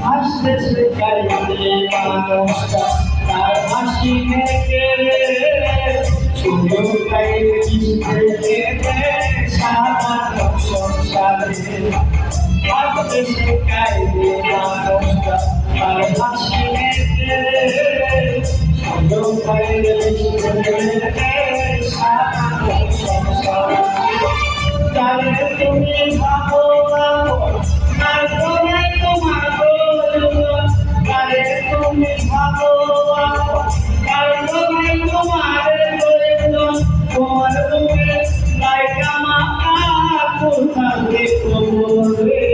হাসতেছে কাইলে মানুষটা তার হাসি থেকে সুযোগ পাইলে জিতে সারা সংসারে হাসতেছে কাইলে মানুষটা তার হাসি থেকে সুযোগ পাইলে জিতে সারা সংসারে তারে তুমি ভাবো আর তোমায় তোমার তুমি ভালো আর তোমায় তোমার তোমার মুখে লাইকা মাথা কোথাকে কোমরে